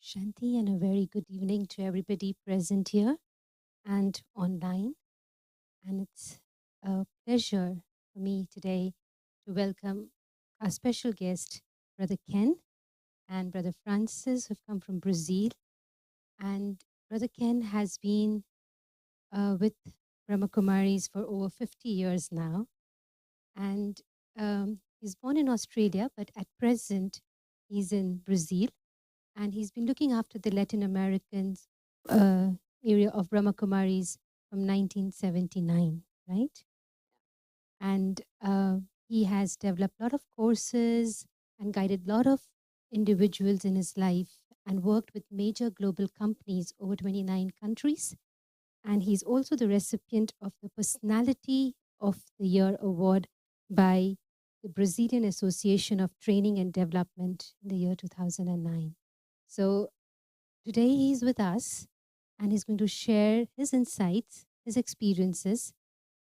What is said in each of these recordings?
Shanti, and a very good evening to everybody present here and online. And it's a pleasure for me today to welcome our special guest, Brother Ken and Brother Francis, who've come from Brazil. And Brother Ken has been with Brahma Kumaris for over 50 years now. And he's born in Australia, but at present he's in Brazil. And he's been looking after the Latin American area of Brahma Kumaris from 1979, right? And he has developed a lot of courses and guided a lot of individuals in his life and worked with major global companies over 29 countries. And he's also the recipient of the Personality of the Year award by the Brazilian Association of Training and Development in the year 2009. So today he's with us and he's going to share his insights, his experiences,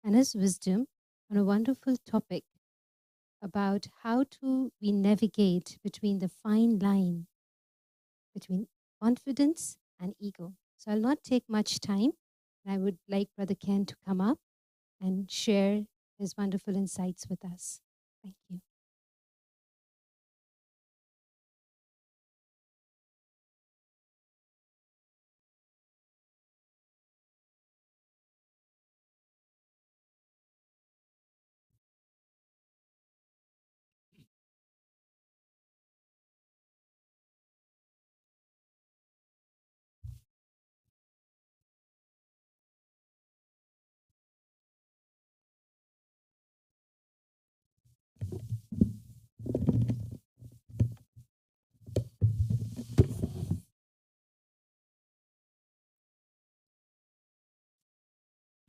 and his wisdom on a wonderful topic about how we navigate between the fine line between confidence and ego. So I'll not take much time. I would like Brother Ken to come up and share his wonderful insights with us. Thank you.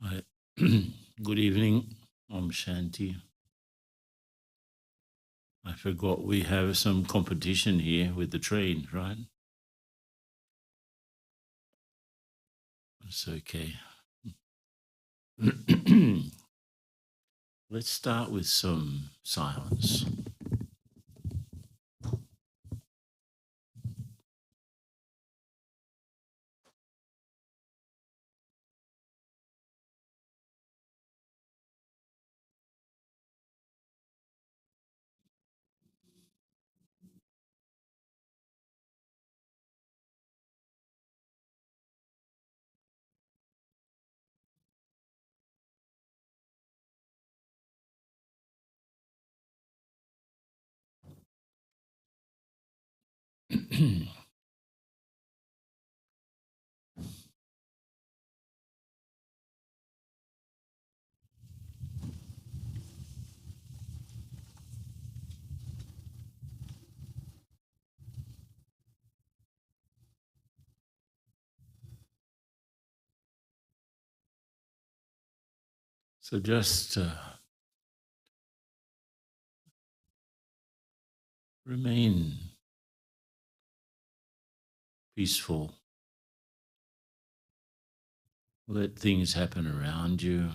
Right. Good evening. I'm Shanti. I forgot we have some competition here with the train, right? It's okay. Let's start with some silence. So just remain peaceful. Let things happen around you.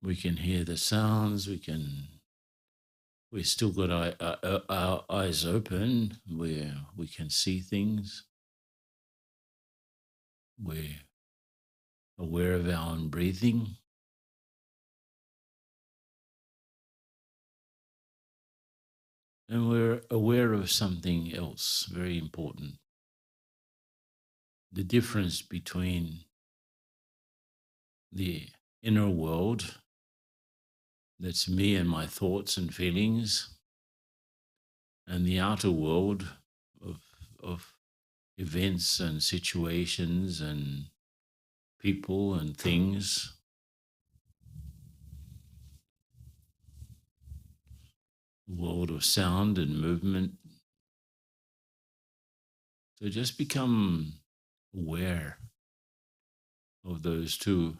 We can hear the sounds. We've still got our eyes open where we can see things. We're aware of our own breathing. And we're aware of something else very important. The difference between the inner world, that's me and my thoughts and feelings, and the outer world of events and situations and people and things. World of sound and movement. So just become aware of those two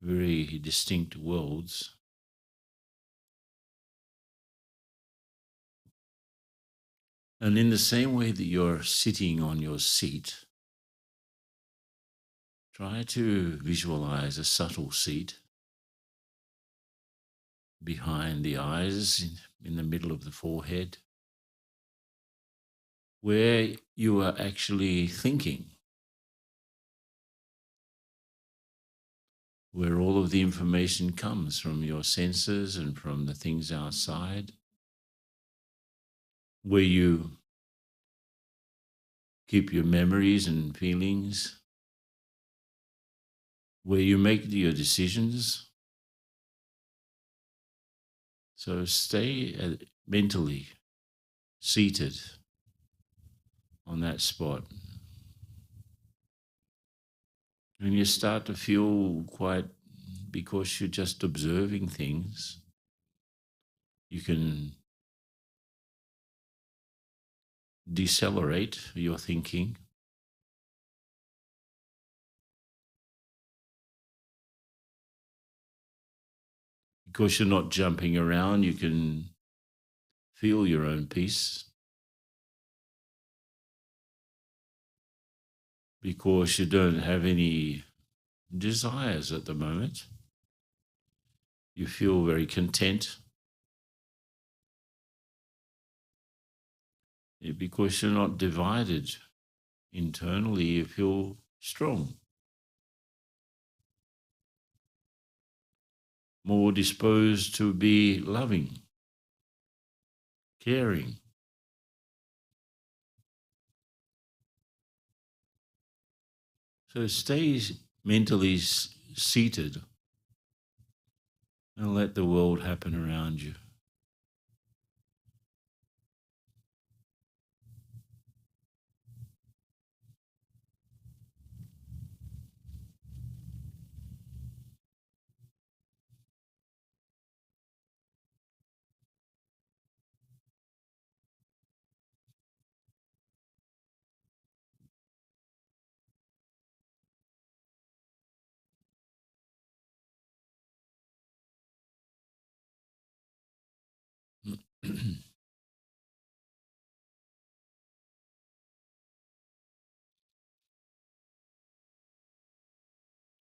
very distinct worlds. And in the same way that you're sitting on your seat, try to visualize a subtle seat behind the eyes, in the middle of the forehead, where you are actually thinking, where all of the information comes from your senses and from the things outside, where you keep your memories and feelings, where you make your decisions. So stay mentally seated on that spot. And you start to feel quite, because you're just observing things, you can decelerate your thinking. Because you're not jumping around, you can feel your own peace. Because you don't have any desires at the moment, you feel very content. Because you're not divided internally, you feel strong, more disposed to be loving, caring. So stay mentally seated and let the world happen around you.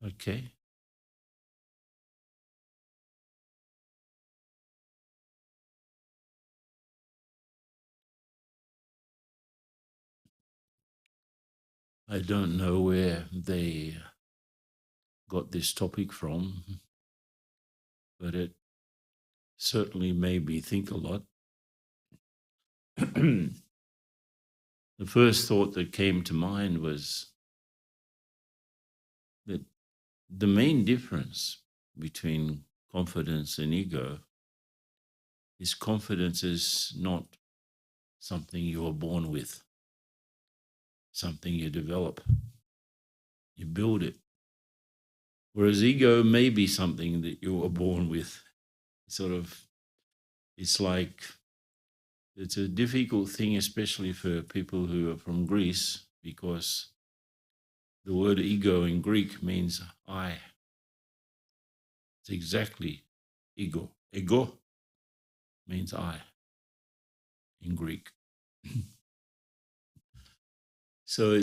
Okay. I don't know where they got this topic from, but it certainly made me think a lot. The first thought that came to mind was that the main difference between confidence and ego is confidence is not something you are born with, something you develop, you build it. Whereas ego may be something that you were born with. Sort of, it's like, it's a difficult thing, especially for people who are from Greece, because the word ego in Greek means I. It's exactly ego. Ego means I in Greek. So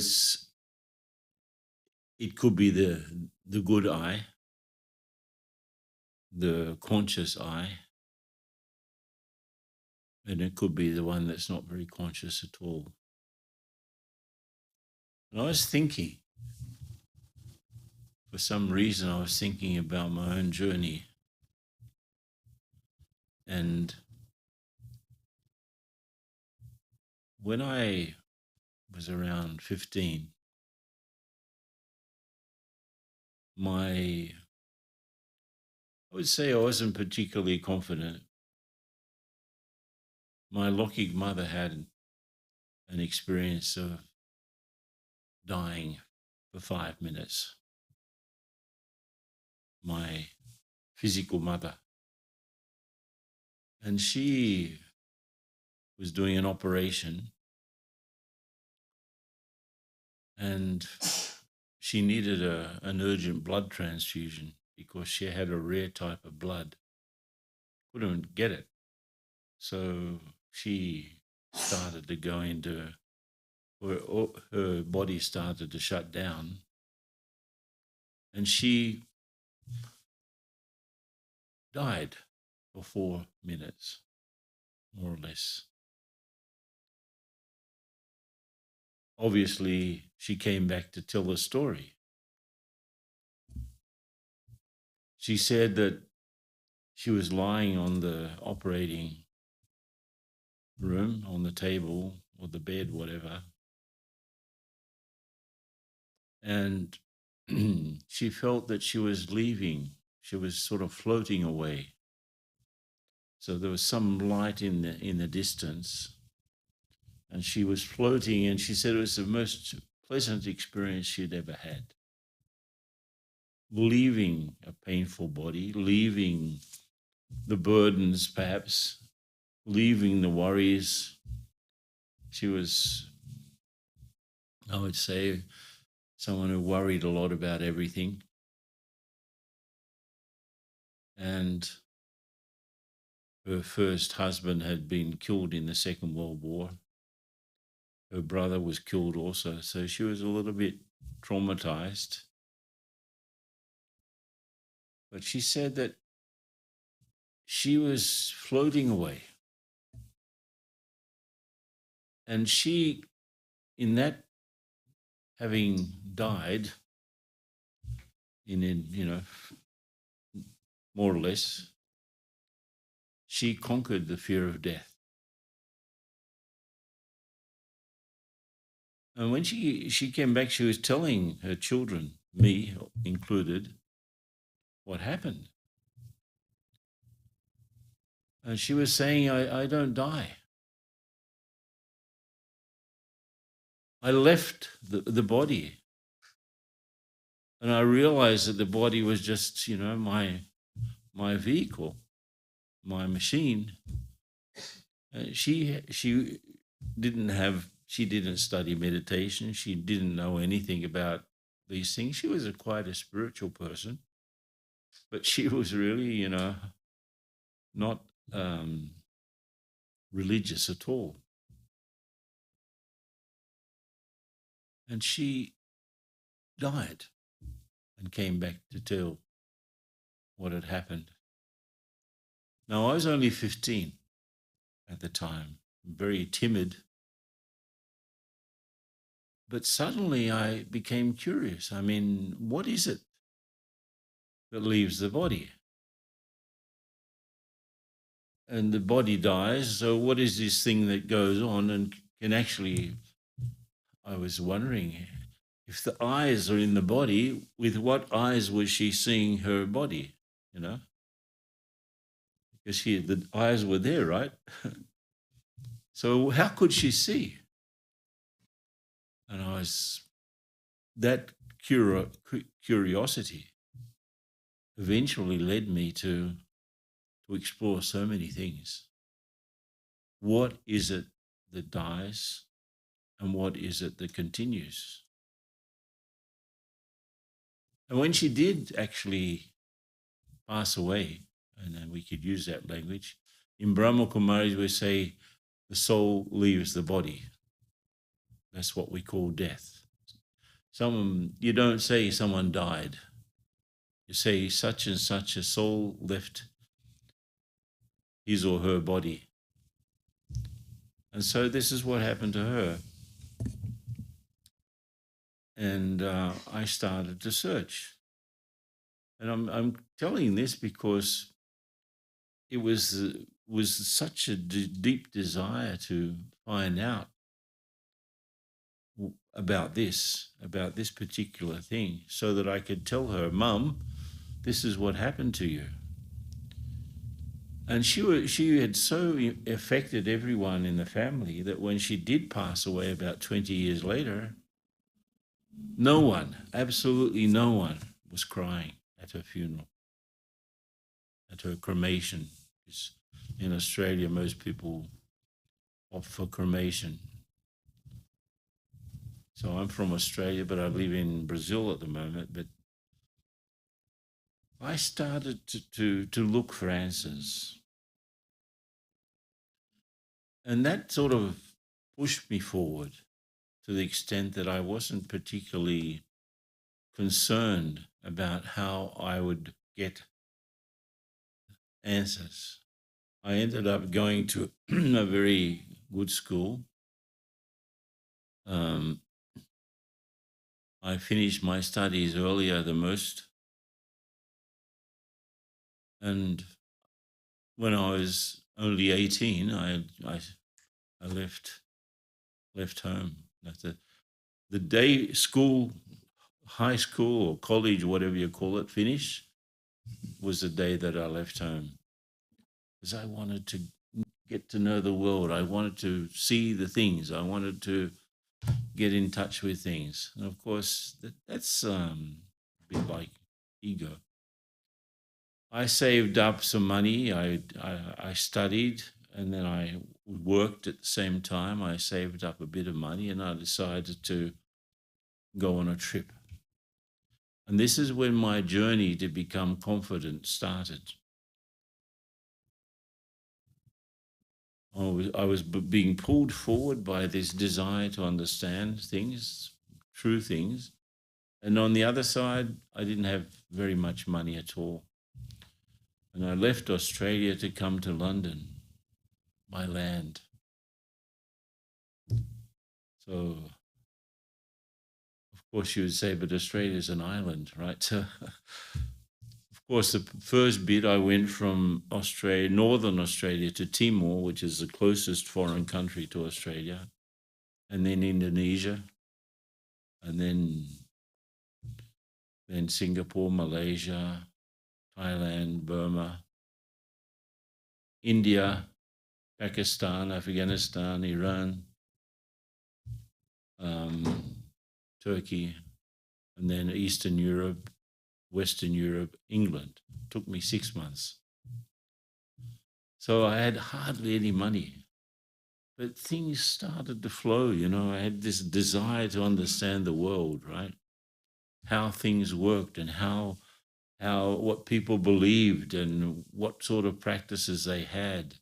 it could be the good I, the conscious I, and it could be the one that's not very conscious at all. And I was thinking, for some reason, I was thinking about my own journey. And when I was around 15, I would say I wasn't particularly confident. My Lockheed mother had an experience of dying for 5 minutes. My physical mother. And she was doing an operation and she needed an urgent blood transfusion because she had a rare type of blood. Couldn't get it. So she started to go into, her body started to shut down. And she died for 4 minutes, more or less. Obviously, she came back to tell the story. She said that she was lying on the operating room, on the table or the bed, whatever. And she felt that she was leaving. She was sort of floating away. So there was some light in the distance. And she was floating, and she said it was the most pleasant experience she'd ever had. Leaving a painful body, leaving the burdens, perhaps, leaving the worries. She was, I would say, someone who worried a lot about everything. And her first husband had been killed in the Second World War. Her brother was killed also. So she was a little bit traumatized. But she said that she was floating away. And she, in that, having died in more or less, she conquered the fear of death. And when she came back, she was telling her children, me included, what happened. And she was saying, I don't die. I left the body. And I realized that the body was just, my vehicle, my machine. She didn't study meditation. She didn't know anything about these things. She was quite a spiritual person, but she was really, not religious at all. And she died and came back to tell what had happened. Now, I was only 15 at the time, very timid. But suddenly I became curious. I mean, what is it that leaves the body? And the body dies, so what is this thing that goes on and can actually, I was wondering, if the eyes are in the body, with what eyes was she seeing her body, Because the eyes were there, right? So how could she see? And that curiosity eventually led me to explore so many things. What is it that dies and what is it that continues? And when she did actually pass away, and then we could use that language, in Brahma Kumaris we say the soul leaves the body. That's what we call death. You don't say someone died. You say such and such a soul left his or her body. And so this is what happened to her. And I started to search. And I'm telling this because it was such a deep desire to find out about this particular thing, so that I could tell her, Mum, this is what happened to you. And she had so affected everyone in the family that when she did pass away about 20 years later, no one, absolutely no one, was crying at her funeral, at her cremation. Because in Australia, most people opt for cremation. So I'm from Australia, but I live in Brazil at the moment. But I started to look for answers. And that sort of pushed me forward to the extent that I wasn't particularly concerned about how I would get answers. I ended up going to a very good school. I finished my studies earlier than most. And when I was only 18, I left home. The day school, high school or college, whatever you call it, finished, was the day that I left home, because I wanted to get to know the world. I wanted to see the things. I wanted to get in touch with things. And of course, that's a bit like ego. I saved up some money. I studied, and then I worked at the same time. I saved up a bit of money, and I decided to go on a trip. And this is when my journey to become confident started. I was being pulled forward by this desire to understand things, true things. And on the other side, I didn't have very much money at all. And I left Australia to come to London, my land. So, of course, you would say, but Australia is an island, right? So, of course, the first bit, I went from Australia, northern Australia, to Timor, which is the closest foreign country to Australia, and then Indonesia, and then Singapore, Malaysia, Thailand, Burma, India, Pakistan, Afghanistan, Iran, Turkey, and then Eastern Europe, Western Europe, England. It took me 6 months. So I had hardly any money, but things started to flow. I had this desire to understand the world, right? How things worked, and how what people believed, and what sort of practices they had.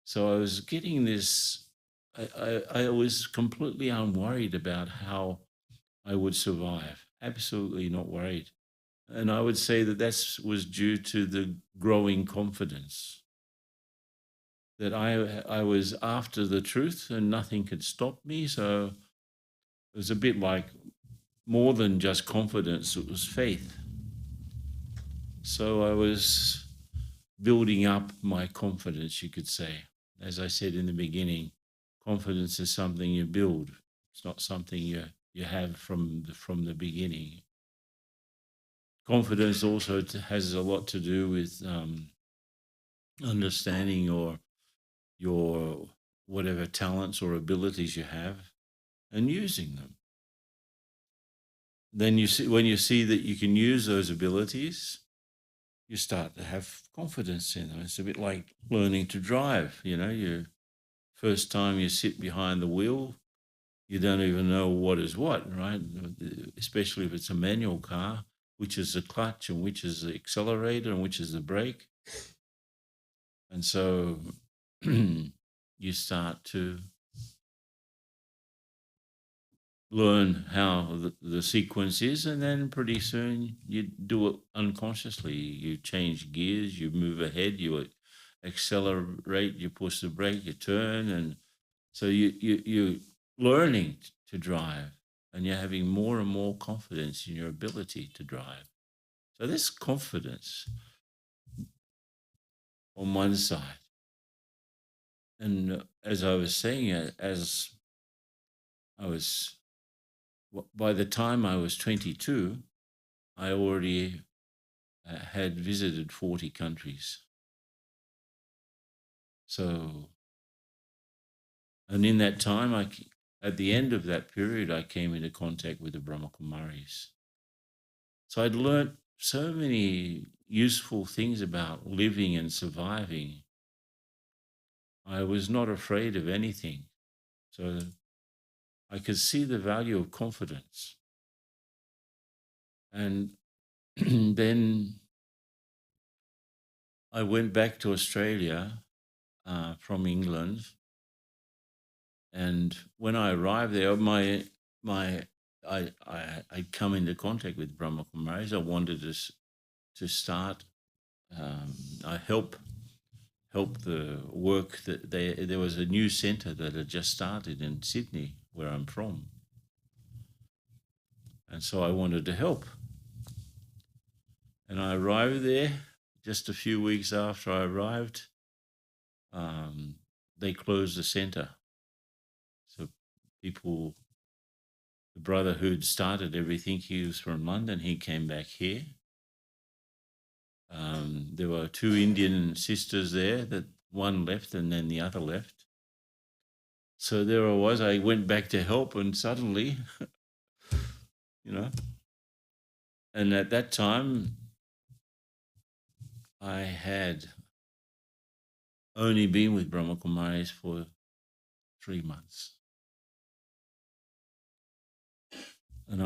So I was getting this. I was completely unworried about how I would survive. Absolutely not worried. And I would say that was due to the growing confidence that I was after the truth and nothing could stop me. So it was a bit like more than just confidence, it was faith. So I was building up my confidence, you could say. As I said in the beginning, confidence is something you build. It's not something you have from the beginning. Confidence also has a lot to do with understanding your whatever talents or abilities you have and using them. Then when you see that you can use those abilities, you start to have confidence in them. It's a bit like learning to drive. You first time you sit behind the wheel, you don't even know what is what, right? Especially if it's a manual car, which is the clutch and which is the accelerator and which is the brake. And so you start to learn how the sequence is, and then pretty soon you do it unconsciously. You change gears, you move ahead, you accelerate, you push the brake, you turn, and so you're learning to drive, and you're having more and more confidence in your ability to drive. So this confidence on one side, and as I was saying, as I was by the time I was 22, I already had visited 40 countries. So, and in that time, at the end of that period, I came into contact with the Brahmakumaris. So I'd learnt so many useful things about living and surviving. I was not afraid of anything. So I could see the value of confidence. And then I went back to Australia from England. And when I arrived there, I'd come into contact with Brahma Kumaris. I wanted to start. I help the work that there was a new centre that had just started in Sydney, where I'm from, and so I wanted to help. And I arrived there just a few weeks after I arrived. They closed the centre, so people. The brother who'd started everything, he was from London. He came back here. There were two Indian sisters there, that one left and then the other left. So there I was. I went back to help, and suddenly, you know, and at that time, I had only been with Brahma Kumaris for 3 months. And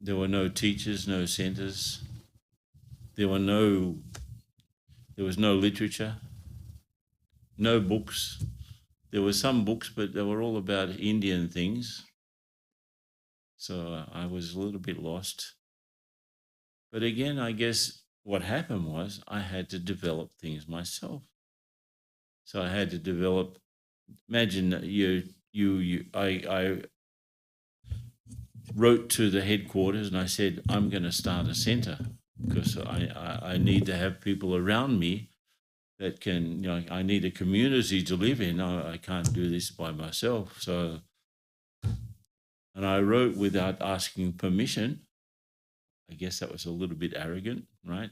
there were no teachers, no centers. There was no literature, no books. There were some books, but they were all about Indian things. So I was a little bit lost. But again, I guess what happened was I had to develop things myself. So I had to develop. Imagine that I wrote to the headquarters and I said, I'm going to start a centre because I need to have people around me that can, I need a community to live in. I can't do this by myself. So, and I wrote without asking permission. I guess that was a little bit arrogant, right?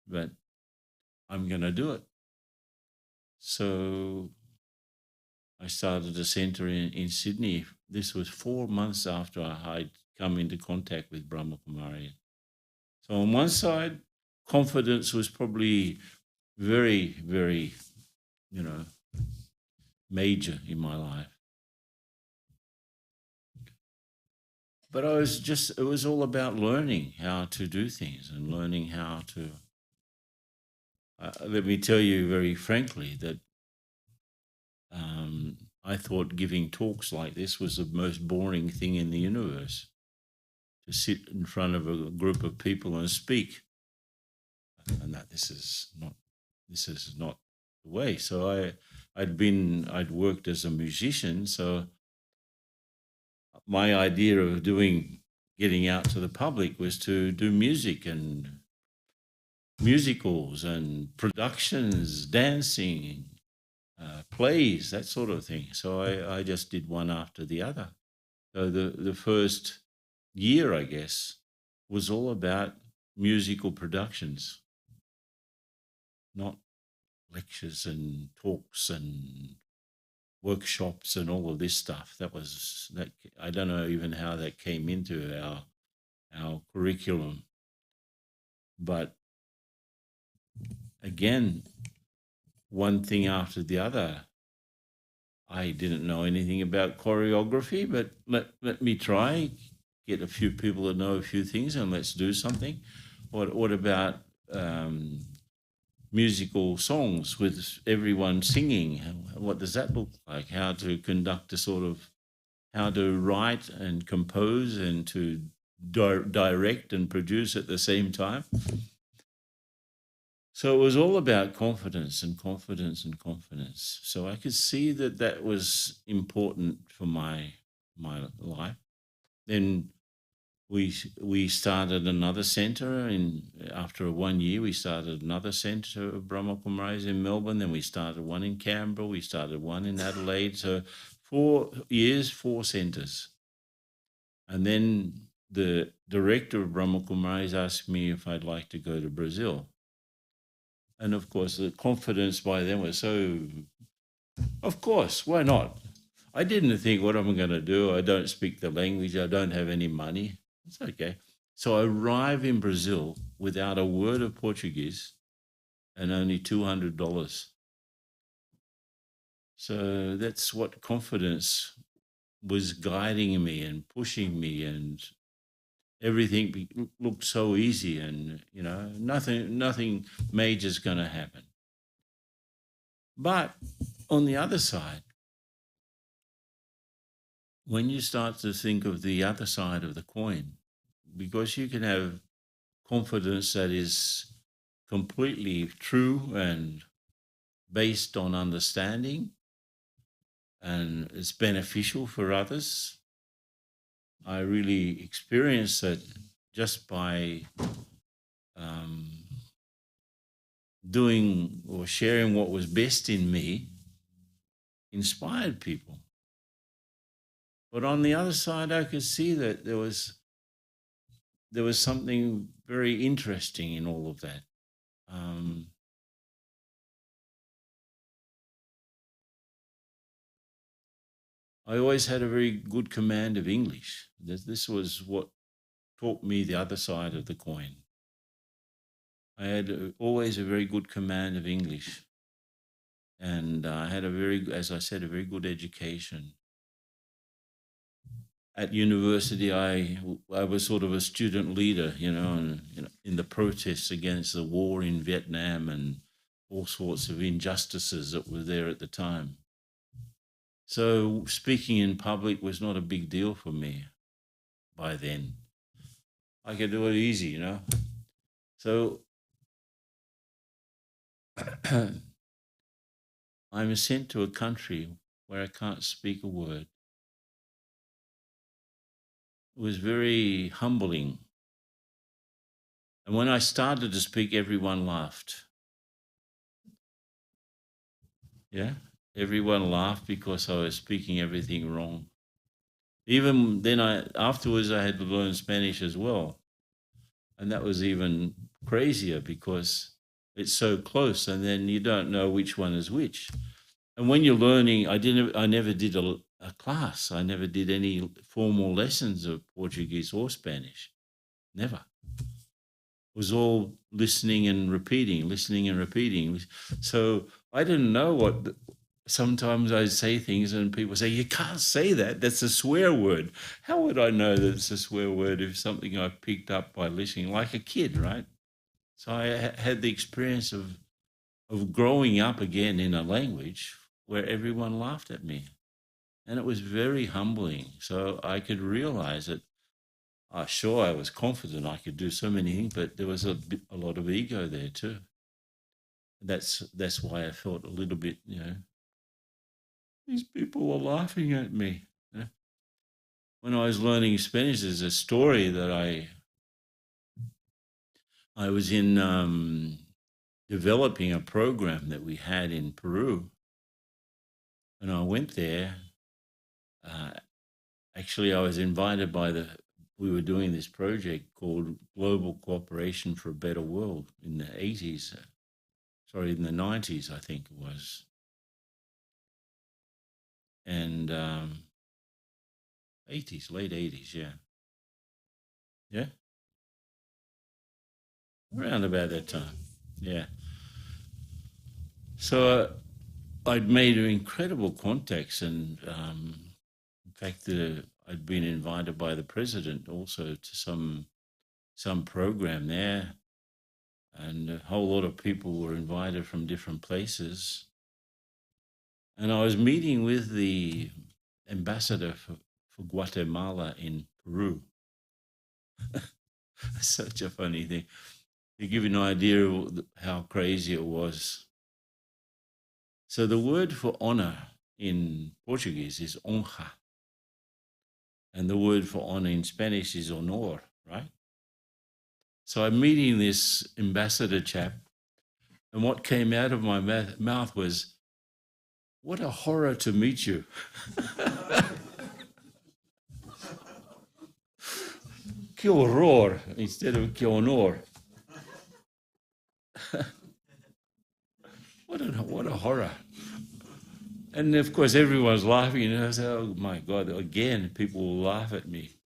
But I'm going to do it. So I started a centre in Sydney. This was 4 months after I'd come into contact with Brahma Kumari. So on one side, confidence was probably very, very, major in my life. But it was all about learning how to do things and learning how to, let me tell you very frankly that I thought giving talks like this was the most boring thing in the universe. To sit in front of a group of people and speak, and that this is not the way. So I'd worked as a musician, so my idea of getting out to the public was to do music and musicals and productions, dancing, plays, that sort of thing. So I just did one after the other. So the first year, I guess, was all about musical productions, not lectures and talks and workshops and all of this stuff. That I don't know even how that came into our curriculum. But again, one thing after the other. I didn't know anything about choreography, but let me try, get a few people that know a few things, and let's do something. What about musical songs with everyone singing? What does that look like? How to conduct a sort of how to write and compose and to direct and produce at the same time. So it was all about confidence and confidence and confidence. So I could see that that was important for my life. Then we started another centre after 1 year. We started another centre of Brahma Kumaris in Melbourne. Then we started one in Canberra. We started one in Adelaide. So 4 years, 4 centres. And then the director of Brahma Kumaris asked me if I'd like to go to Brazil. And of course, the confidence by them was so, of course, why not? I didn't think, what am I going to do? I don't speak the language. I don't have any money. It's okay. So I arrive in Brazil without a word of Portuguese and only $200. So that's what confidence was guiding me and pushing me, and everything looked so easy, and nothing major is going to happen. But on the other side, when you start to think of the other side of the coin, because you can have confidence that is completely true and based on understanding and it's beneficial for others. I really experienced that just by doing or sharing what was best in me, inspired people. But on the other side, I could see that there was something very interesting in all of that. I always had a very good command of English. This was what taught me the other side of the coin. I had always a very good command of English. And I had as I said, a very good education. At university, I was sort of a student leader, and in the protests against the war in Vietnam and all sorts of injustices that were there at the time. So speaking in public was not a big deal for me by then. I could do it easy, So I'm sent to a country where I can't speak a word. It was very humbling. And when I started to speak, everyone laughed. Yeah, everyone laughed because I was speaking everything wrong. Even then, afterwards I had to learn Spanish as well, and that was even crazier because it's so close, and then you don't know which one is which. And when you're learning, I never did a class. I never did any formal lessons of Portuguese or Spanish. Never. It was all listening and repeating, listening and repeating. So I didn't know what. Sometimes I say things and people say, you can't say that. That's a swear word. How would I know that it's a swear word if something I picked up by listening, like a kid, right? So I had the experience of growing up again in a language where everyone laughed at me. And it was very humbling. So I could realize that, sure, I was confident I could do so many things, but there was a lot of ego there too. That's why I felt a little bit, these people were laughing at me. When I was learning Spanish, there's a story that I was in developing a program that we had in Peru. And I went there. Actually, I was invited we were doing this project called Global Cooperation for a Better World in the 80s. In the 90s, I think it was. And 80s, late 80s, yeah. Yeah? Around about that time, yeah. So I'd made incredible contacts, and in fact, I'd been invited by the president also to some program there, and a whole lot of people were invited from different places. And I was meeting with the ambassador for Guatemala in Peru. Such a funny thing. To give you an idea of how crazy it was. So the word for honor in Portuguese is honra. And the word for honor in Spanish is honor, right? So I'm meeting this ambassador chap, and what came out of my mouth was, "What a horror to meet you." Que horror instead of que honor. What a horror. And of course, everyone's laughing, and I say, "Oh my God, again, people will laugh at me."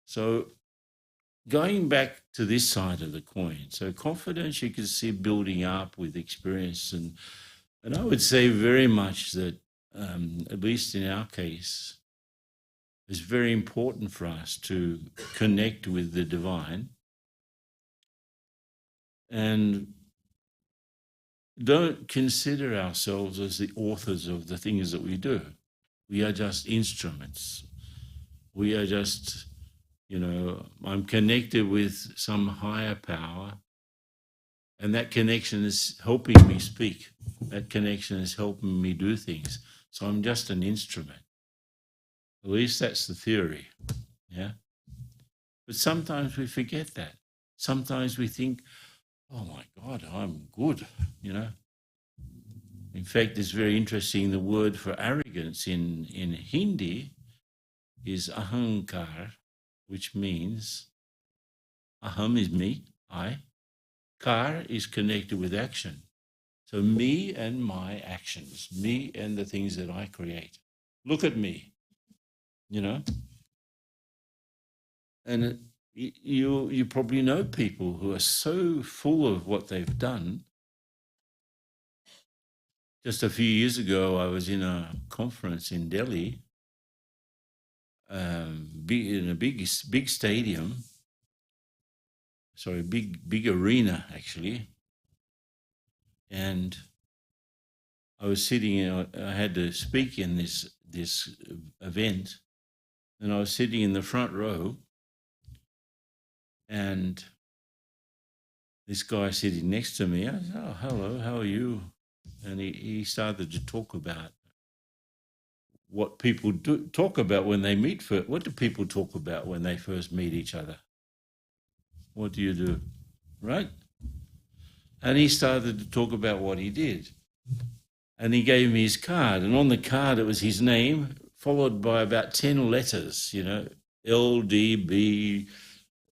So going back to this side of the coin, so confidence you can see building up with experience, and I would say very much that, at least in our case, it's very important for us to connect with the divine and don't consider ourselves as the authors of the things that we do. We are just instruments. We are just, I'm connected with some higher power, and that connection is helping me speak. That connection is helping me do things. So I'm just an instrument. At least that's the theory, yeah? But sometimes we forget that. Sometimes we think, oh my God, I'm good, In fact, it's very interesting. The word for arrogance in Hindi is ahankar, which means aham is me, I. Kar is connected with action. So me and my actions, me and the things that I create. Look at me, And you probably know people who are so full of what they've done. Just a few years ago, I was in a conference in Delhi, in a big stadium. Sorry, big arena actually. And I was sitting. I had to speak in this event, and I was sitting in the front row. And this guy sitting next to me, I said, "Oh, hello, how are you?" And he started to talk about what people do talk about when they meet. What do people talk about when they first meet each other? What do you do, right? And he started to talk about what he did. And he gave me his card. And on the card, it was his name, followed by about 10 letters, LDB,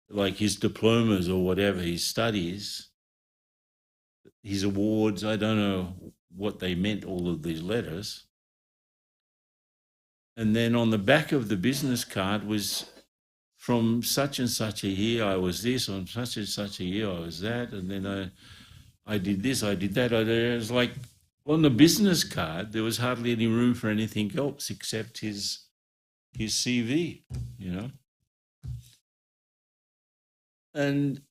like his diplomas or whatever, his studies, his awards. I don't know what they meant, all of these letters. And then on the back of the business card was, from such and such a year, I was this, on such and such a year, I was that. And then I did this, I did that. It was like, on the business card, there was hardly any room for anything else except his CV, And,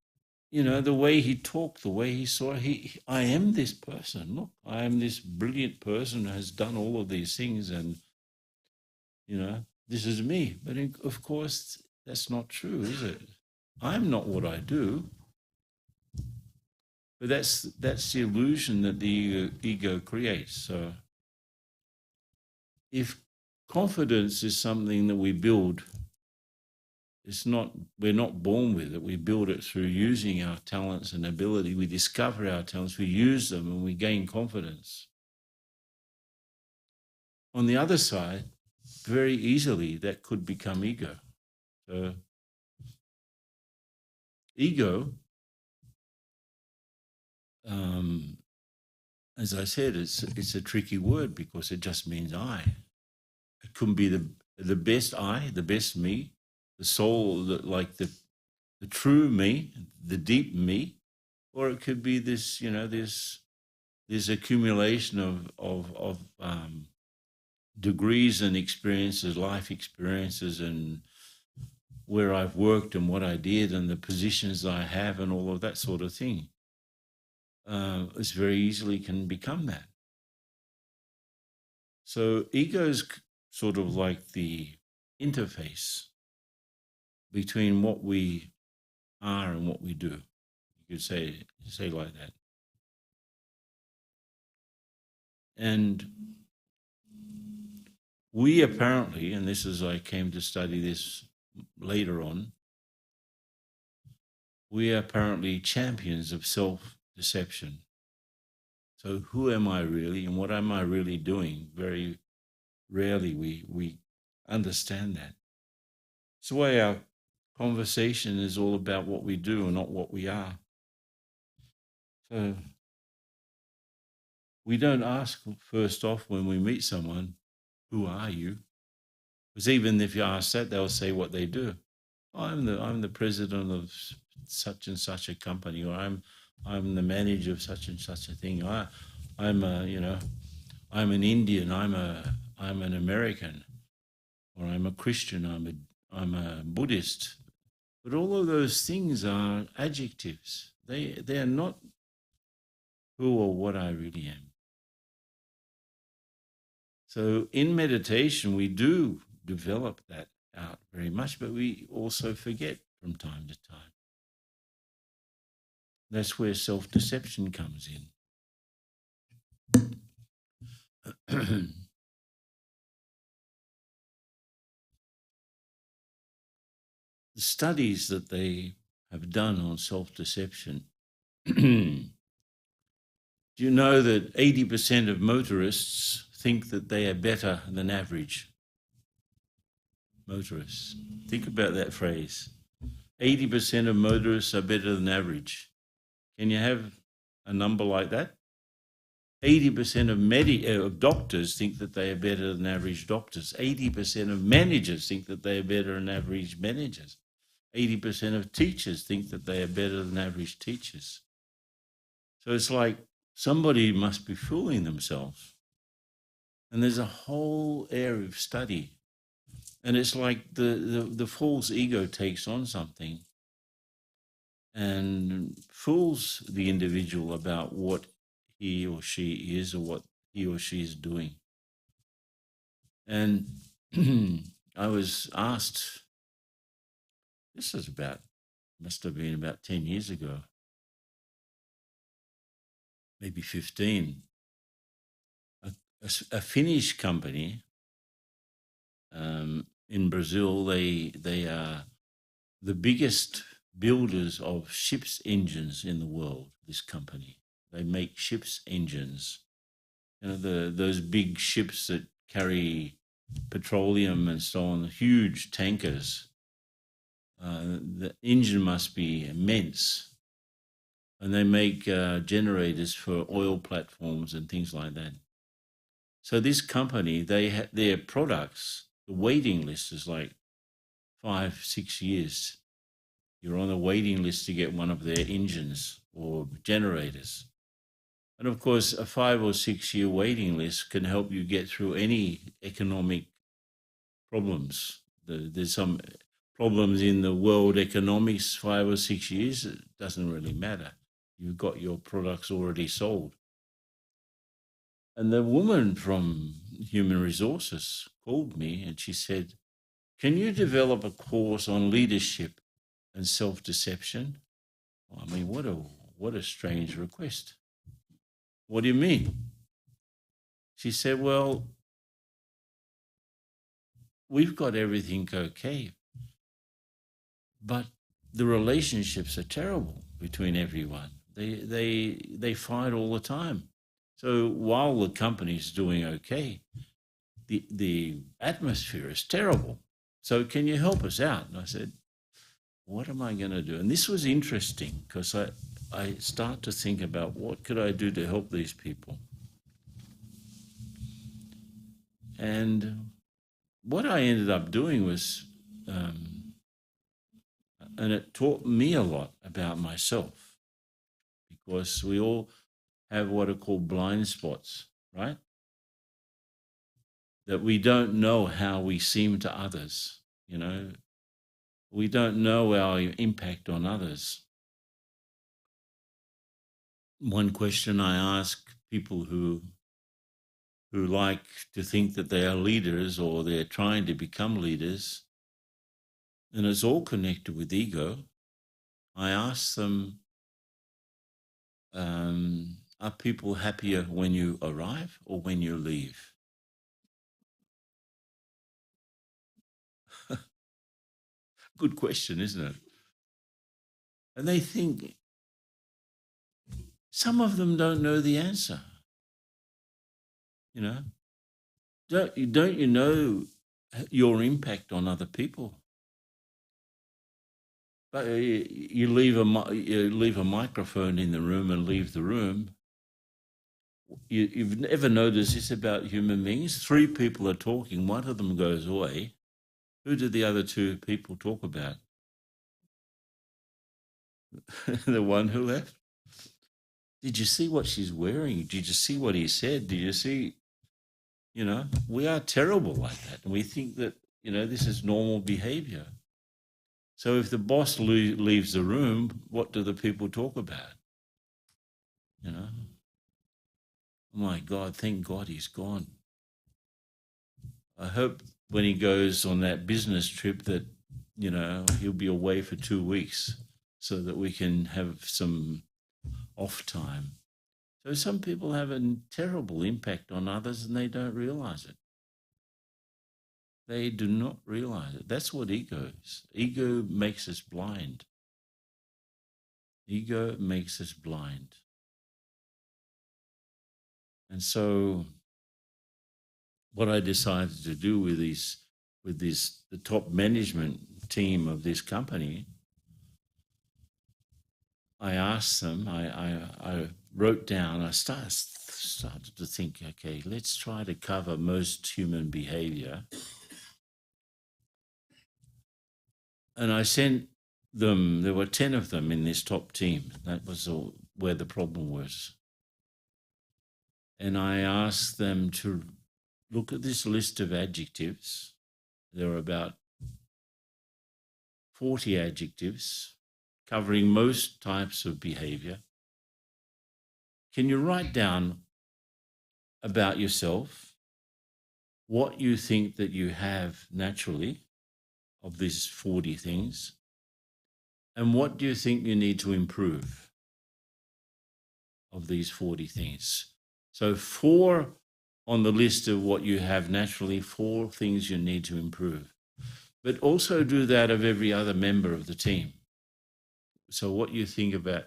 the way he talked, the way he saw, I am this person. Look, I am this brilliant person who has done all of these things, and, this is me. But of course, that's not true, is it? I'm not what I do. But that's the illusion that the ego creates. So if confidence is something that we build, we're not born with it. We build it through using our talents and ability. We discover our talents, we use them, and we gain confidence. On the other side, very easily that could become ego. So ego, as I said, it's a tricky word because it just means I. It could be the best I, the best me, the soul, like the true me, the deep me, or it could be this, this accumulation of degrees and experiences, life experiences, and where I've worked and what I did and the positions I have and all of that sort of thing. It's very easily can become that. So egos sort of like the interface between what we are and what we do. You could say like that. And we apparently, and this is, I came to study this later on, we are apparently champions of self-deception. So who am I really and what am I really doing? Very rarely we understand that. It's the way our conversation is all about what we do and not what we are. So we don't ask first off when we meet someone, who are you? Because even if you ask that, they'll say what they do. Oh, I'm the president of such and such a company, or I'm the manager of such and such a thing. I'm I'm an Indian. I'm an American, or I'm a Christian. I'm a Buddhist. But all of those things are adjectives. They are not who or what I really am. So in meditation, we do develop that out very much, but we also forget from time to time. That's where self-deception comes in. The studies that they have done on self-deception, do you know that 80% of motorists think that they are better than average motorists? Think about that phrase. 80% of motorists are better than average. Can you have a number like that? 80% of doctors think that they are better than average doctors. 80% of managers think that they are better than average managers. 80% of teachers think that they are better than average teachers. So it's like somebody must be fooling themselves. And there's a whole area of study. And it's like the fool's ego takes on something and fools the individual about what he or she is or what he or she is doing. And I was asked, this is must have been about 10 years ago, maybe 15. A Finnish company in Brazil, they are the biggest builders of ships' engines in the world, this company. They make ships' engines. You know, those big ships that carry petroleum and so on, huge tankers. The engine must be immense. And they make generators for oil platforms and things like that. So this company, their products, the waiting list is like 5-6 years. You're on a waiting list to get one of their engines or generators. And of course, a 5 or 6 year waiting list can help you get through any economic problems. There's some problems in the world economics, 5 or 6 years, it doesn't really matter. You've got your products already sold. And the woman from Human Resources called me and she said, can you develop a course on leadership and self-deception? I mean, what a strange request. What do you mean? She said, well, we've got everything okay, but the relationships are terrible between everyone. They fight all the time. So while the company's doing okay, the atmosphere is terrible. So can you help us out? And I said, what am I going to do? And this was interesting because I start to think about what could I do to help these people. And what I ended up doing was, and it taught me a lot about myself, because we all have what are called blind spots, right? That we don't know how we seem to others, you know. We don't know our impact on others. One question I ask people who who like to think that they are leaders or they're trying to become leaders, and it's all connected with ego. I ask them, are people happier when you arrive or when you leave? Good question, isn't it? And they think, some of them don't know the answer. You know, don't you know your impact on other people? But you leave a microphone in the room and leave the room. You've never noticed this about human beings. 3 people are talking, one of them goes away. Who did the other 2 people talk about? The one who left. Did you see what she's wearing? Did you see what he said? Did you see? We are terrible like that, and we think that this is normal behavior. So if the boss leaves the room, what do the people talk about? Oh my God, thank God he's gone. I hope when he goes on that business trip that he'll be away for 2 weeks so that we can have some off time. So some people have a terrible impact on others and they don't realize it. They do not realize it. That's what ego is. Ego makes us blind. Ego makes us blind. And so what I decided to do with the top management team of this company, I asked them, I wrote down, I started to think, okay, let's try to cover most human behavior. And I sent them, there were 10 of them in this top team. That was where the problem was. And I asked them to look at this list of adjectives. There are about 40 adjectives covering most types of behavior. Can you write down about yourself what you think that you have naturally of these 40 things, and what do you think you need to improve of these 40 things? So 4 on the list of what you have naturally, 4 things you need to improve. But also do that of every other member of the team. So what you think about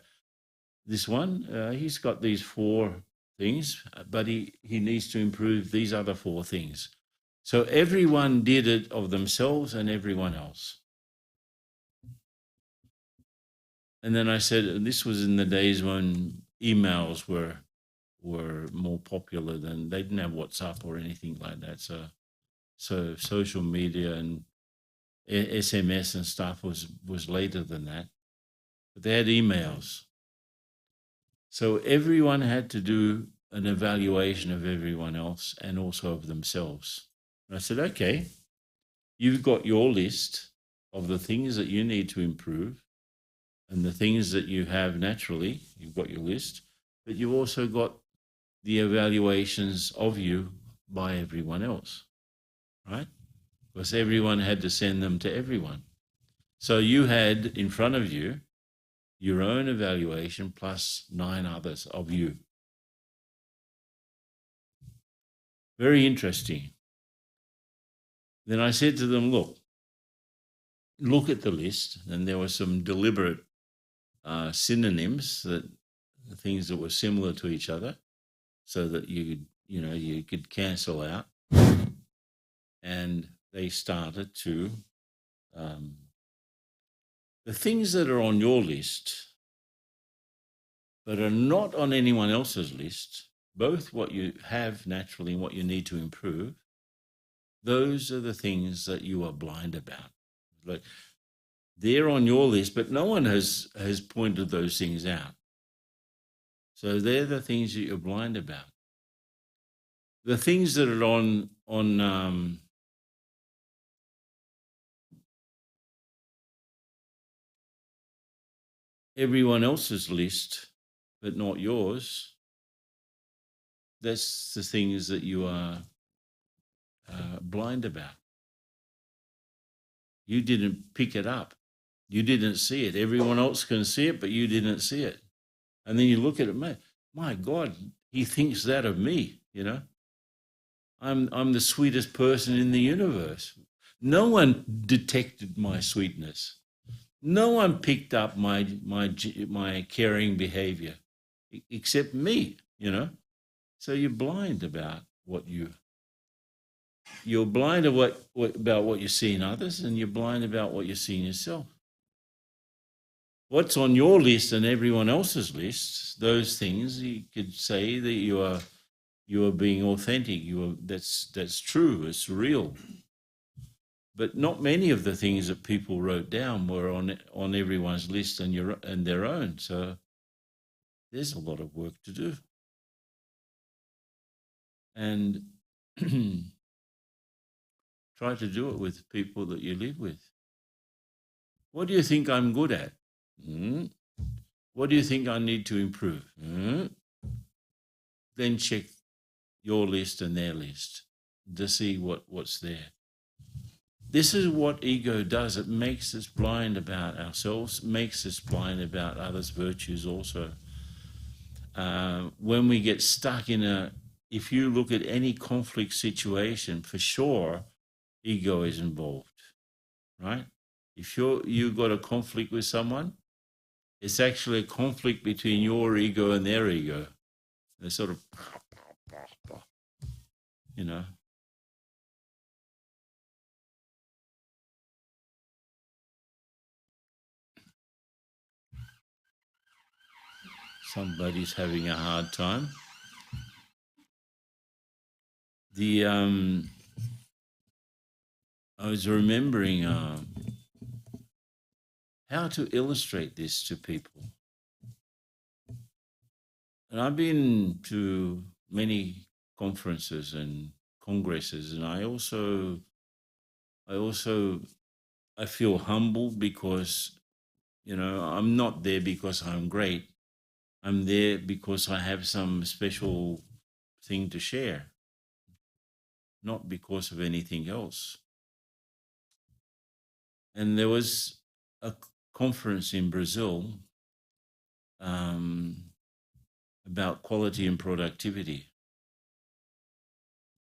this one, he's got these 4 things, but he needs to improve these other 4 things. So everyone did it of themselves and everyone else. And then I said, and this was in the days when emails were more popular than, they didn't have WhatsApp or anything like that. So social media and SMS and stuff was later than that. But they had emails. So everyone had to do an evaluation of everyone else and also of themselves. And I said, okay, you've got your list of the things that you need to improve and the things that you have naturally, you've got your list, but you've also got the evaluations of you by everyone else, right? Because everyone had to send them to everyone. So you had in front of you your own evaluation plus 9 others of you. Very interesting. Then I said to them, look at the list. And there were some deliberate synonyms, that things that were similar to each other, so that you could cancel out. And they started to, the things that are on your list but are not on anyone else's list, both what you have naturally and what you need to improve, those are the things that you are blind about. Like, they're on your list, but no one has pointed those things out. So they're the things that you're blind about. The things that are on everyone else's list, but not yours, that's the things that you are blind about. You didn't pick it up. You didn't see it. Everyone else can see it, but you didn't see it. And then you look at it, my God, he thinks that of me, you know. I'm the sweetest person in the universe. No one detected my sweetness. No one picked up my caring behavior except me, you know. So you're blind about you're blind about what you see in others, and you're blind about what you see in yourself. What's on your list and everyone else's list, those things, you could say that you are being authentic. That's true. It's real. But not many of the things that people wrote down were on everyone's list and their own. So there's a lot of work to do. And try to do it with people that you live with. What do you think I'm good at? What do you think I need to improve? Then check your list and their list to see what's there. This is what ego does. It makes us blind about ourselves, makes us blind about others' virtues also. When we get stuck if you look at any conflict situation, for sure, ego is involved, right? If you've got a conflict with someone, it's actually a conflict between your ego and their ego. They're sort of, you know. Somebody's having a hard time. I was remembering how to illustrate this to people. And I've been to many conferences and congresses, and I feel humbled because, you know, I'm not there because I'm great. I'm there because I have some special thing to share, not because of anything else. And there was a conference in Brazil about quality and productivity,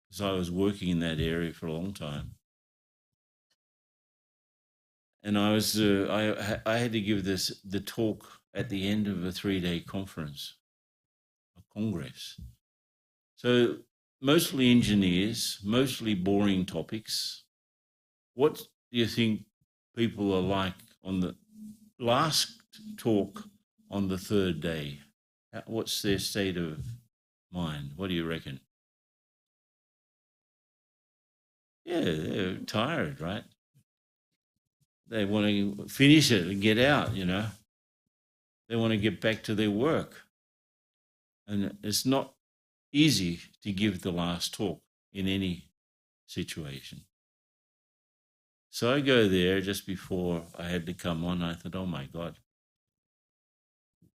because I was working in that area for a long time. And I had to give the talk at the end of a 3-day conference, a congress. So mostly engineers, mostly boring topics. What do you think people are like on the last talk on the 3rd day? What's their state of mind? What do you reckon? Yeah, they're tired, right? They want to finish it and get out, you know. They want to get back to their work. And it's not easy to give the last talk in any situation. So I go there just before I had to come on. I thought, oh my God,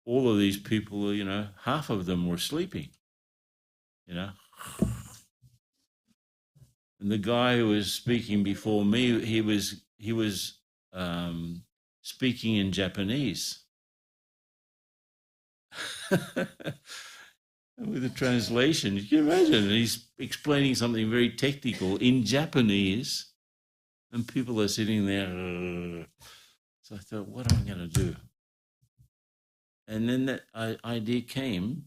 all of these people, you know, half of them were sleeping, you know. And the guy who was speaking before me, he was speaking in Japanese. With a translation, you can imagine. He's explaining something very technical in Japanese, and people are sitting there. So I thought, what am I going to do? And then that idea came.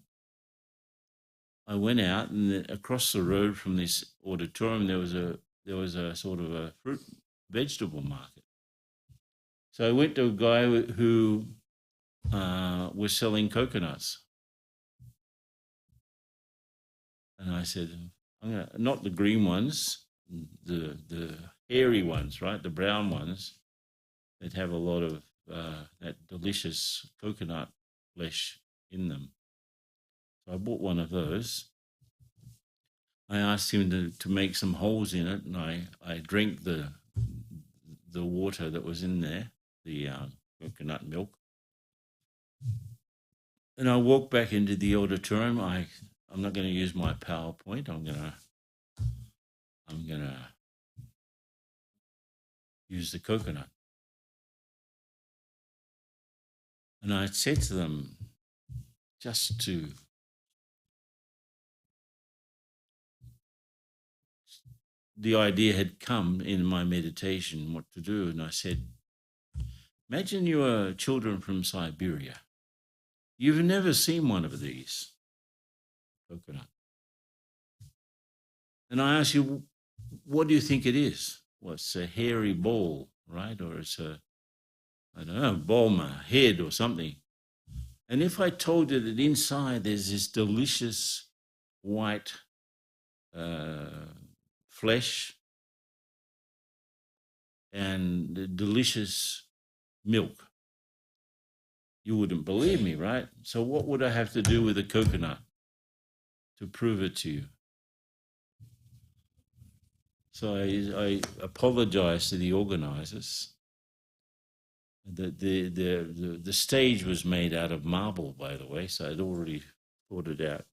I went out, and across the road from this auditorium, there was a sort of a fruit vegetable market. So I went to a guy who was selling coconuts. And I said, not the green ones, the hairy ones, right? The brown ones that have a lot of that delicious coconut flesh in them. So I bought one of those. I asked him to make some holes in it, and I drank the water that was in there, the coconut milk. And I walked back into the auditorium. I I'm not going to use my PowerPoint. I'm going to use the coconut. And I said to them, the idea had come in my meditation what to do. And I said, imagine you are children from Siberia. You've never seen one of these, coconut. And I ask you, what do you think it is? Well, it's a hairy ball, right? Or it's I don't know, bulma, head or something. And if I told you that inside there's this delicious white flesh and the delicious milk, you wouldn't believe me, right? So what would I have to do with a coconut to prove it to you? So I apologize to the organizers. The stage was made out of marble, by the way, so I'd already thought it out.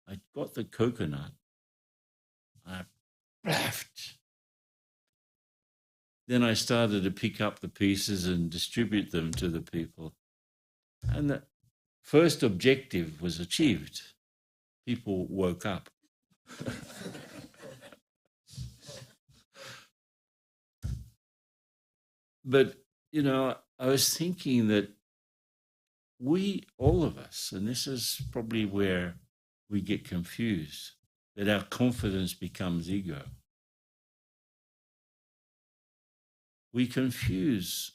I got the coconut. I laughed. Then I started to pick up the pieces and distribute them to the people. And the first objective was achieved. People woke up. But, you know, I was thinking that we, all of us, and this is probably where we get confused, that our confidence becomes ego. We confuse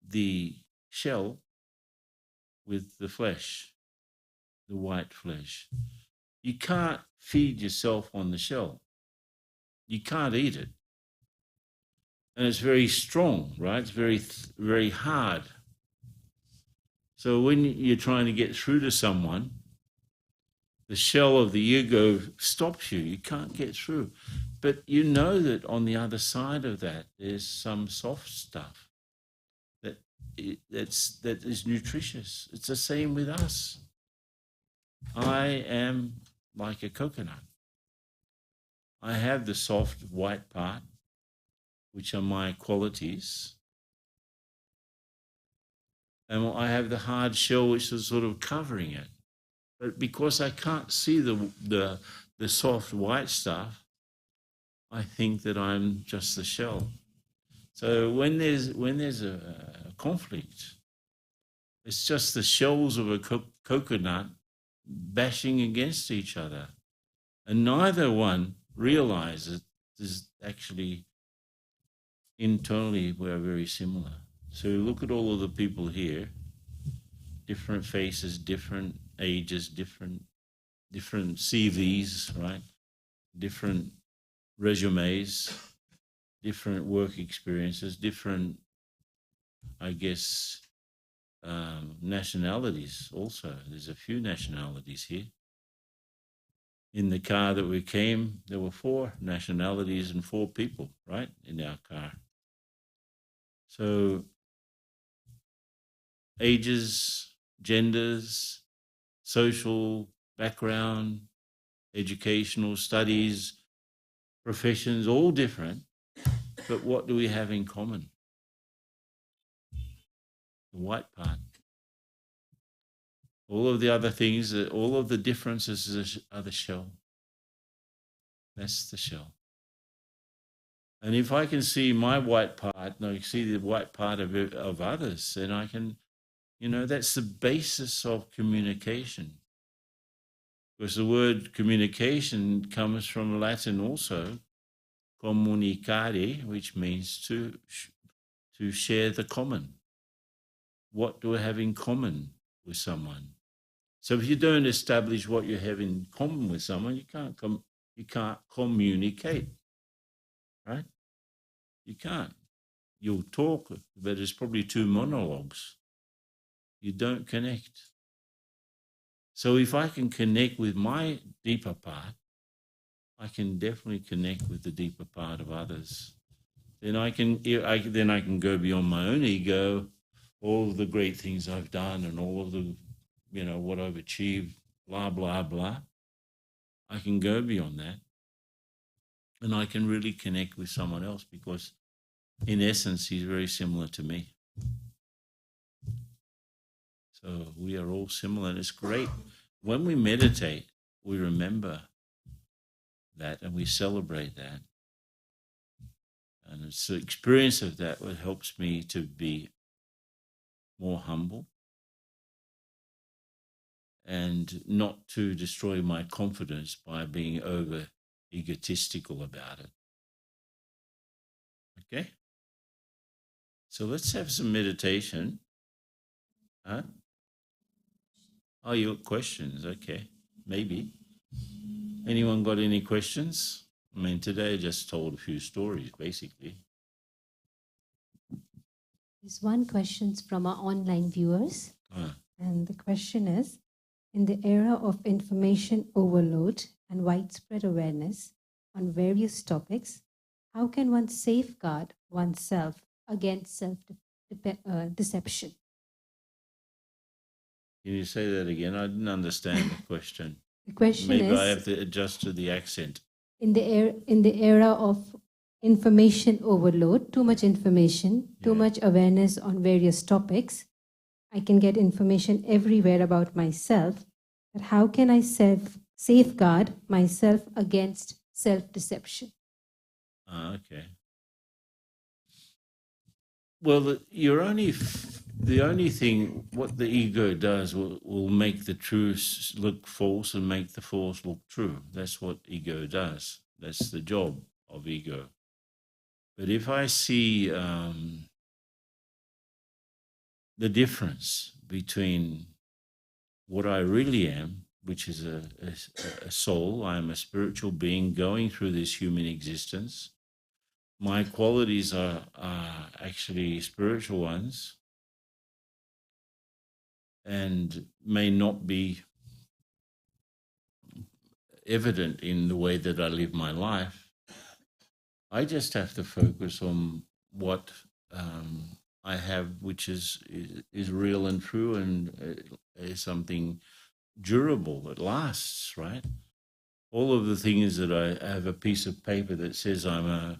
the shell with the flesh, the white flesh. You can't feed yourself on the shell. You can't eat it. And it's very strong, right? It's very, very hard. So when you're trying to get through to someone, the shell of the ego stops you. You can't get through. But you know that on the other side of that, there's some soft stuff that is nutritious. It's the same with us. I am like a coconut. I have the soft white part, which are my qualities. And I have the hard shell, which is sort of covering it. But because I can't see the soft white stuff, I think that I'm just the shell. So when there's a conflict, it's just the shells of a coconut bashing against each other. And neither one realizes there's actually internally we're very similar. So look at all of the people here, different faces, different ages, different CVs, right? Different resumes, different work experiences, different, I guess, nationalities also. There's a few nationalities here. In the car that we came, there were 4 nationalities and 4 people, right, in our car. So ages, genders, social background, educational studies, professions, all different. But what do we have in common? The white part. All of the other things, all of the differences are the shell. That's the shell. And if I can see my white part, and I see the white part of others, then I can, that's the basis of communication. Because the word communication comes from Latin also, communicare, which means to share the common. What do I have in common with someone? So if you don't establish what you have in common with someone, you can't communicate, right? You can't. You'll talk, but it's probably 2 monologues. You don't connect. So if I can connect with my deeper part, I can definitely connect with the deeper part of others. Then I can go beyond my own ego, all of the great things I've done and all of the, what I've achieved, blah, blah, blah. I can go beyond that, and I can really connect with someone else because, in essence, he's very similar to me. So we are all similar, and it's great. When we meditate, we remember that and we celebrate that. And it's the experience of that that helps me to be more humble and not to destroy my confidence by being over egotistical about it. Okay? So let's have some meditation. Huh? Oh, you got questions? Okay, maybe. Anyone got any questions? I mean, today I just told a few stories, basically. There's one question from our online viewers. And the question is, in the era of information overload and widespread awareness on various topics, how can one safeguard oneself against self-deception? Can you say that again? I didn't understand the question. The question Maybe is, I have to adjust to the accent. In the era of information overload, too much information, too much awareness on various topics, I can get information everywhere about myself. But how can I safeguard myself against self-deception? Okay. Well, the only thing what the ego does will make the truth look false and make the false look true. That's what ego does. That's the job of ego. But if I see the difference between what I really am, which is a soul, I am a spiritual being going through this human existence. My qualities are actually spiritual ones and may not be evident in the way that I live my life. I just have to focus on what I have, which is real and true and is something durable that lasts, right? All of the things that I have a piece of paper that says I'm a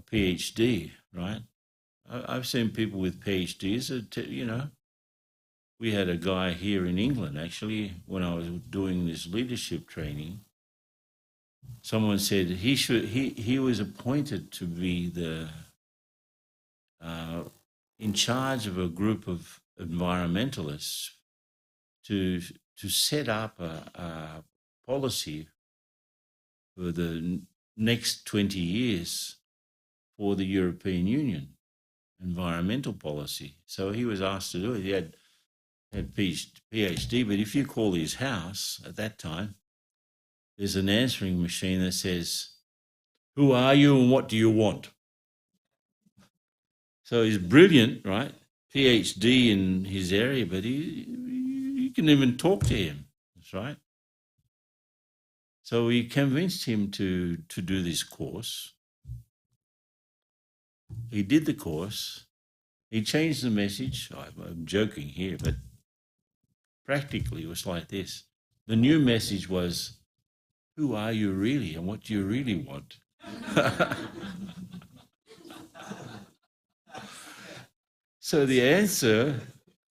PhD, right? I've seen people with PhDs that, you know, we had a guy here in England, actually, when I was doing this leadership training. Someone said he was appointed to be the in charge of a group of environmentalists to set up a policy for the next 20 years for the European Union environmental policy. So he was asked to do it. He had PhD, but if you call his house at that time, there's an answering machine that says, "Who are you and what do you want?" So he's brilliant, right? PhD in his area, but you can even talk to him. That's right. So we convinced him to do this course. He did the course. He changed the message. I'm joking here, but practically it was like this. The new message was, who are you really and what do you really want? So the answer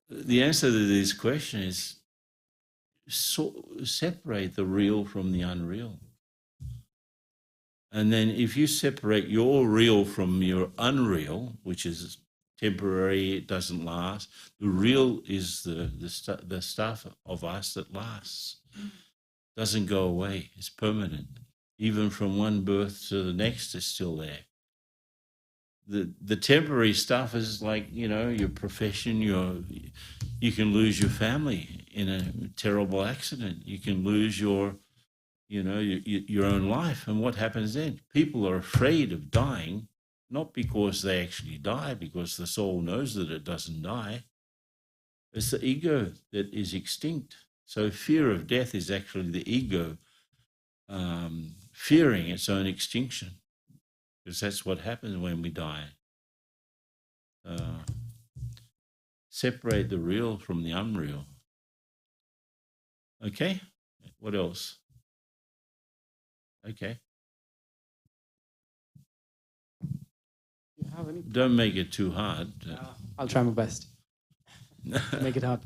to this question is separate the real from the unreal. And then if you separate your real from your unreal, which is temporary, it doesn't last, the real is the stuff of us that lasts. Doesn't go away, it's permanent. Even from one birth to the next is still there. The temporary stuff is like, you know, your profession, you can lose your family in a terrible accident. You can lose your own life. And what happens then? People are afraid of dying, not because they actually die, because the soul knows that it doesn't die. It's the ego that is extinct. So fear of death is actually the ego fearing its own extinction, because that's what happens when we die. Separate the real from the unreal. Okay? What else? Okay. Do you have any? Don't make it too hard. I'll try my best to make it hard.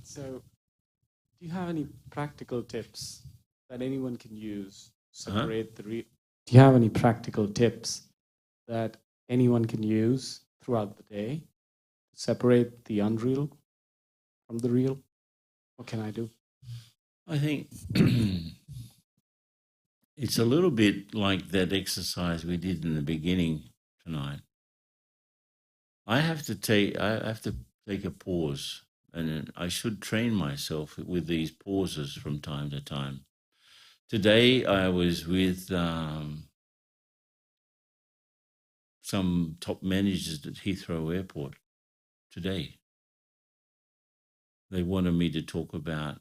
So, do you have any practical tips that anyone can use to separate the real? Do you have any practical tips that anyone can use throughout the day to separate the unreal from the real? What can I do? I think it's a little bit like that exercise we did in the beginning tonight. I have to take a pause, and I should train myself with these pauses from time to time. Today I was with some top managers at Heathrow Airport today. They wanted me to talk about,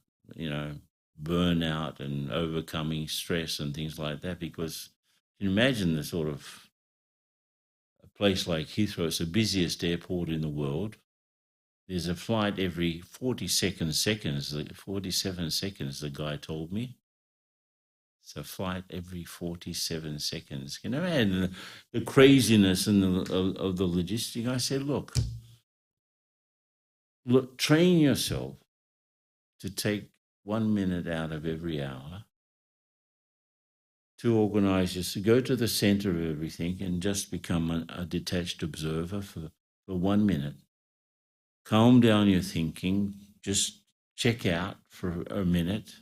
burnout and overcoming stress and things like that, because you can imagine the sort of a place like Heathrow, it's the busiest airport in the world. There's a flight every 47 seconds, the guy told me. It's a flight every 47 seconds. Can you imagine the craziness and of the logistics? I said, look, train yourself to take 1 minute out of every hour to organize yourself, go to the center of everything and just become a detached observer for 1 minute. Calm down your thinking, just check out for a minute.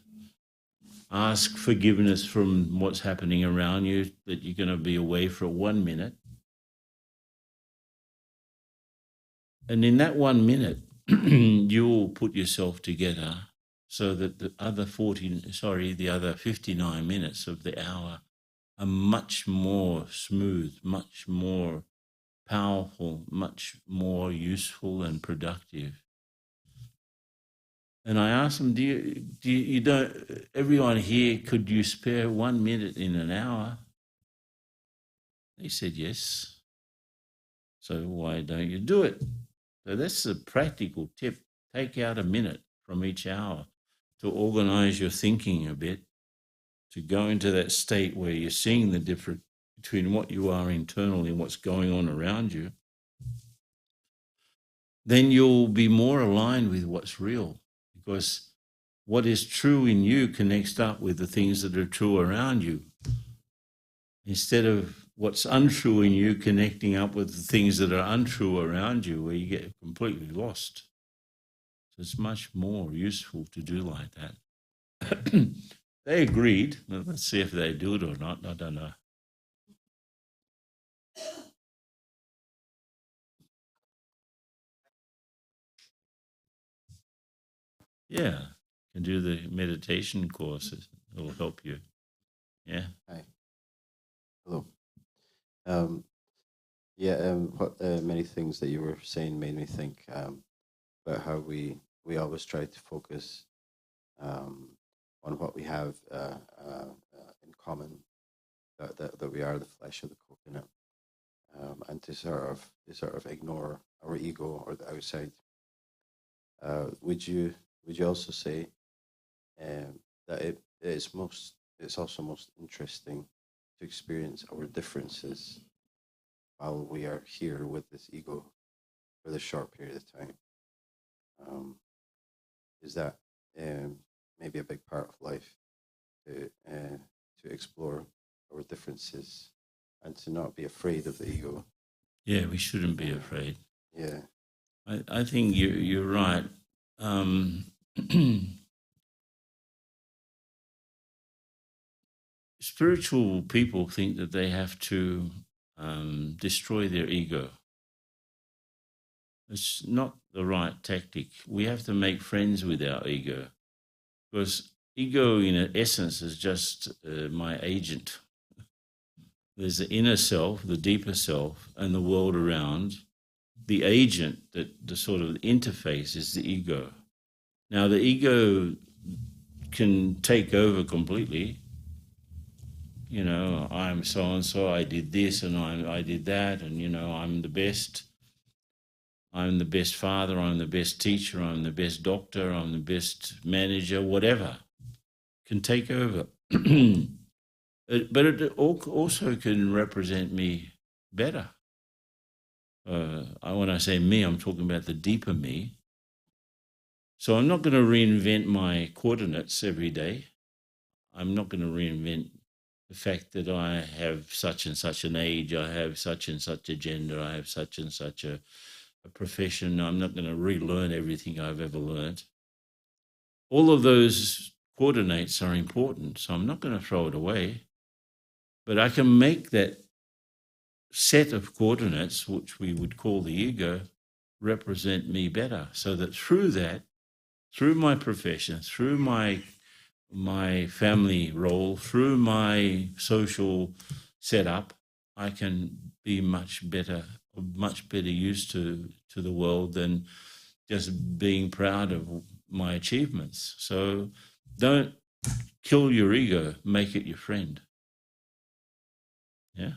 Ask forgiveness from what's happening around you, that you're going to be away for 1 minute. And in that 1 minute, you'll put yourself together so that the other 59 minutes of the hour are much more smooth, much more powerful, much more useful and productive. And I asked them, everyone here, could you spare 1 minute in an hour? They said yes. So why don't you do it? So that's a practical tip. Take out a minute from each hour to organize your thinking a bit, to go into that state where you're seeing the difference between what you are internally and what's going on around you. Then you'll be more aligned with what's real, because what is true in you connects up with the things that are true around you, instead of what's untrue in you connecting up with the things that are untrue around you, where you get completely lost. So it's much more useful to do like that. They agreed. Let's see if they do it or not. I don't know. Yeah, you can do the meditation courses. It'll help you. Yeah. Hi. Hello. Many things that you were saying made me think about how we always try to focus on what we have in common, that we are the flesh of the coconut, and to sort of ignore our ego or the outside. Would you also say that it's also most interesting to experience our differences while we are here with this ego for this short period of time? Is that maybe a big part of life, to explore our differences and to not be afraid of the ego? Yeah, we shouldn't be afraid. Yeah. I think you're right. Spiritual people think that they have to destroy their ego. It's not the right tactic. We have to make friends with our ego, because ego in essence is just my agent. There's the inner self, the deeper self, and the world around. The agent, the sort of interface, is the ego. Now, the ego can take over completely. I'm so-and-so, I did this and I did that, and, I'm the best. I'm the best father, I'm the best teacher, I'm the best doctor, I'm the best manager, whatever, can take over. But it also can represent me better. When I say me, I'm talking about the deeper me. So I'm not going to reinvent my coordinates every day. I'm not going to reinvent the fact that I have such and such an age, I have such and such a gender, I have such and such a profession. I'm not going to relearn everything I've ever learned. All of those coordinates are important, so I'm not going to throw it away. But I can make that set of coordinates, which we would call the ego, represent me better, so that through that, through my profession, through my family role, through my social setup, I can be much better used to the world than just being proud of my achievements. So don't kill your ego, make it your friend. Yeah?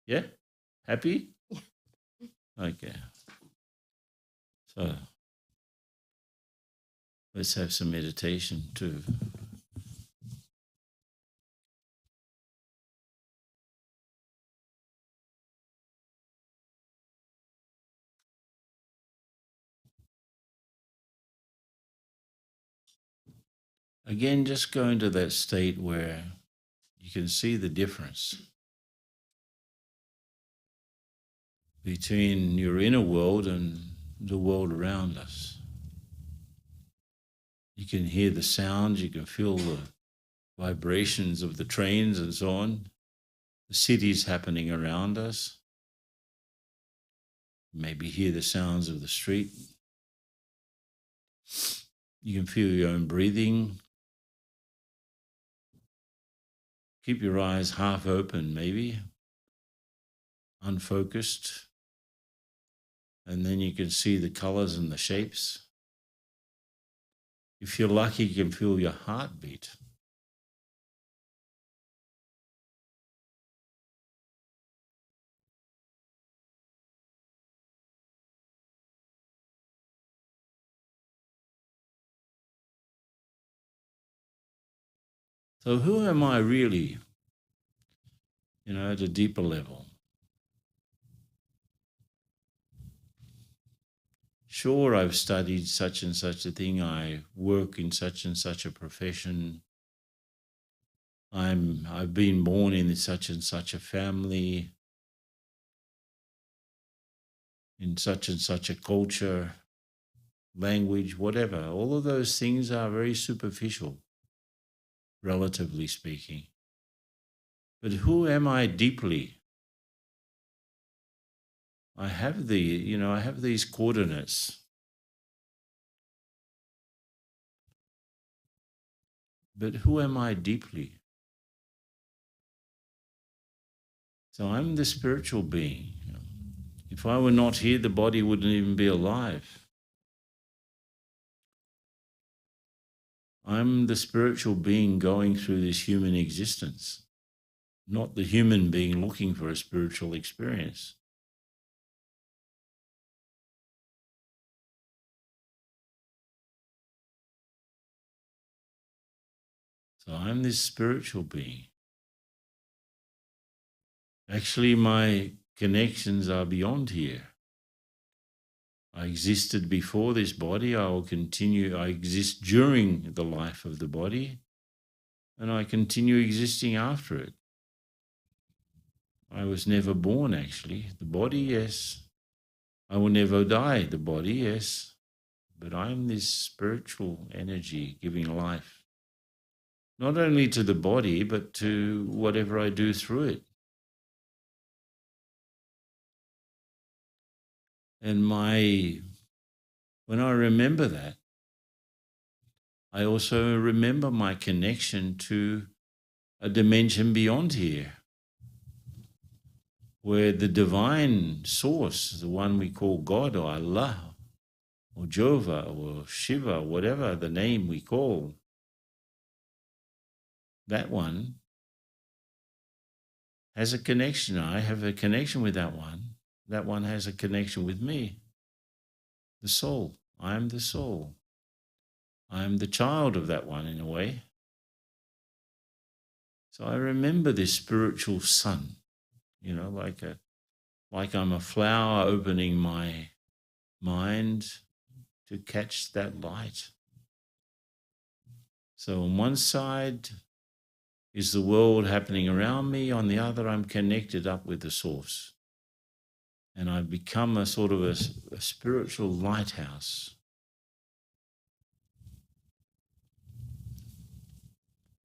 Yeah? Happy? Okay. So let's have some meditation too. Again, just go into that state where you can see the difference between your inner world and the world around us. You can hear the sounds, you can feel the vibrations of the trains and so on, the cities happening around us. Maybe hear the sounds of the street. You can feel your own breathing. Keep your eyes half open, maybe, unfocused. And then you can see the colors and the shapes. If you're lucky, you can feel your heartbeat. So who am I really, at a deeper level? Sure, I've studied such and such a thing. I work in such and such a profession. I've been born in such and such a family, in such and such a culture, language, whatever. All of those things are very superficial, relatively speaking. But who am I deeply? I have these coordinates. But who am I deeply? So I'm the spiritual being. If I were not here, the body wouldn't even be alive. I'm the spiritual being going through this human existence, not the human being looking for a spiritual experience. So I'm this spiritual being. Actually, my connections are beyond here. I existed before this body. I will continue. I exist during the life of the body, and I continue existing after it. I was never born, actually. The body, yes. I will never die. The body, yes. But I'm this spiritual energy giving life, not only to the body, but to whatever I do through it. And when I remember that, I also remember my connection to a dimension beyond here, where the divine source, the one we call God or Allah or Jehovah or Shiva, whatever the name we call, that one has a connection. I have a connection with that one. that one has a connection with me. The soul. I am the soul. I am the child of that one in a way. So I remember this spiritual sun, like I'm a flower opening my mind to catch that light. So on one side is the world happening around me, on the other I'm connected up with the source. And I've become a sort of a spiritual lighthouse,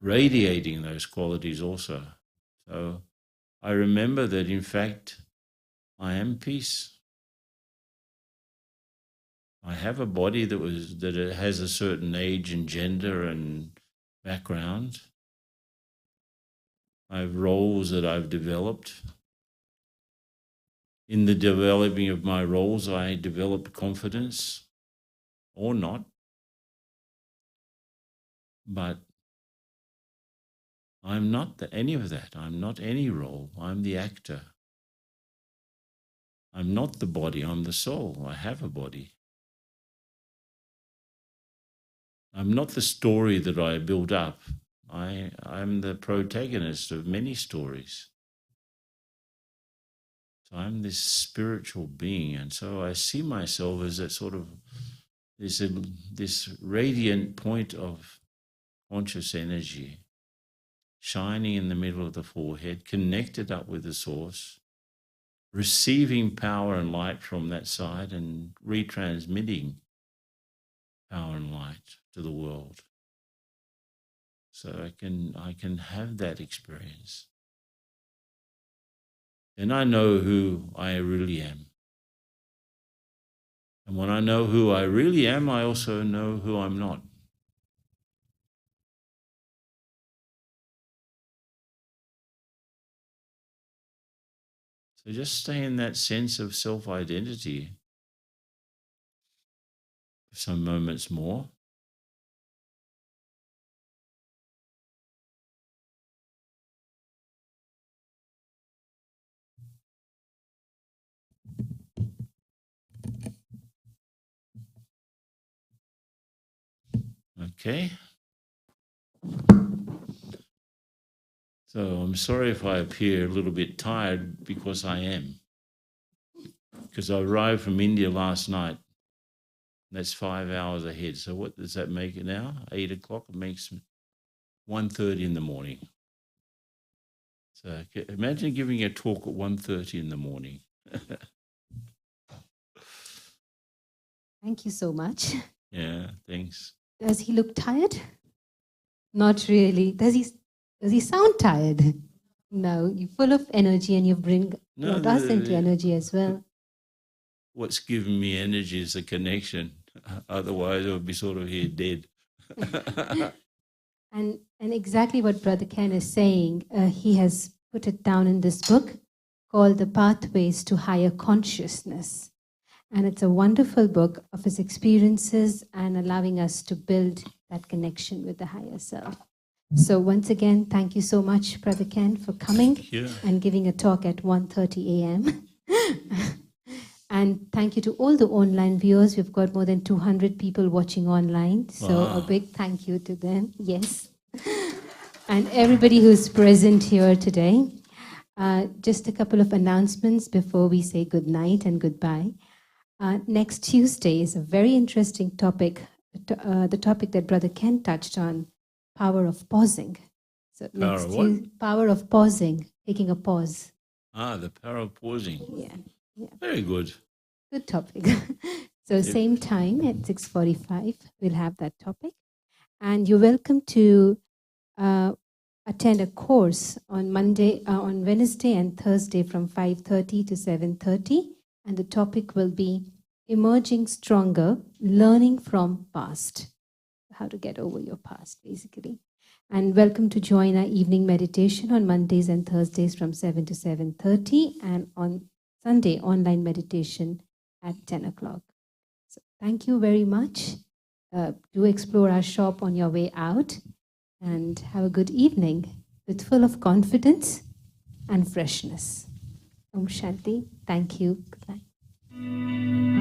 radiating those qualities also. So I remember that in fact I am peace. I have a body that it has a certain age and gender and background. I have roles that I've developed. In the developing of my roles, I developed confidence or not. But I'm not any of that. I'm not any role. I'm the actor. I'm not the body. I'm the soul. I have a body. I'm not the story that I built up. I'm the protagonist of many stories. So I'm this spiritual being, and so I see myself as that sort of this radiant point of conscious energy shining in the middle of the forehead, connected up with the source, receiving power and light from that side and retransmitting power and light to the world. So I can have that experience. And I know who I really am. And when I know who I really am, I also know who I'm not. So just stay in that sense of self-identity for some moments more. Okay. So I'm sorry if I appear a little bit tired, because I am. Because I arrived from India last night. That's 5 hours ahead. So what does that make it now? 8 o'clock? It makes 1:30 in the morning. So imagine giving a talk at 1:30 in the morning. Thank you so much. Yeah, thanks. Does he look tired? Not really. Does he sound tired? No, you're full of energy and you brought us into energy as well. What's giving me energy is the connection. Otherwise, I would be sort of here dead. And exactly what Brother Ken is saying, he has put it down in this book called The Pathways to Higher Consciousness. And it's a wonderful book of his experiences and allowing us to build that connection with the higher self. So once again, thank you so much, Brother Ken, for coming and giving a talk at 1:30 a.m. And thank you to all the online viewers. We've got more than 200 people watching online. So a big thank you to them. Yes. And everybody who's present here today. Just a couple of announcements before we say good night and goodbye. Next Tuesday is a very interesting topic, the topic that Brother Ken touched on, power of pausing. So power of pausing, taking a pause. The power of pausing. Yeah. Very good. Good topic. So same time at 6:45, we'll have that topic. And you're welcome to attend a course on Wednesday and Thursday from 5:30 to 7:30. And the topic will be Emerging Stronger, Learning from Past. How to get over your past, basically. And welcome to join our evening meditation on Mondays and Thursdays from 7 to 7:30, and on Sunday, online meditation at 10 o'clock. So thank you very much. Do explore our shop on your way out, and have a good evening with full of confidence and freshness. Om Shanti. Thank you. Good night.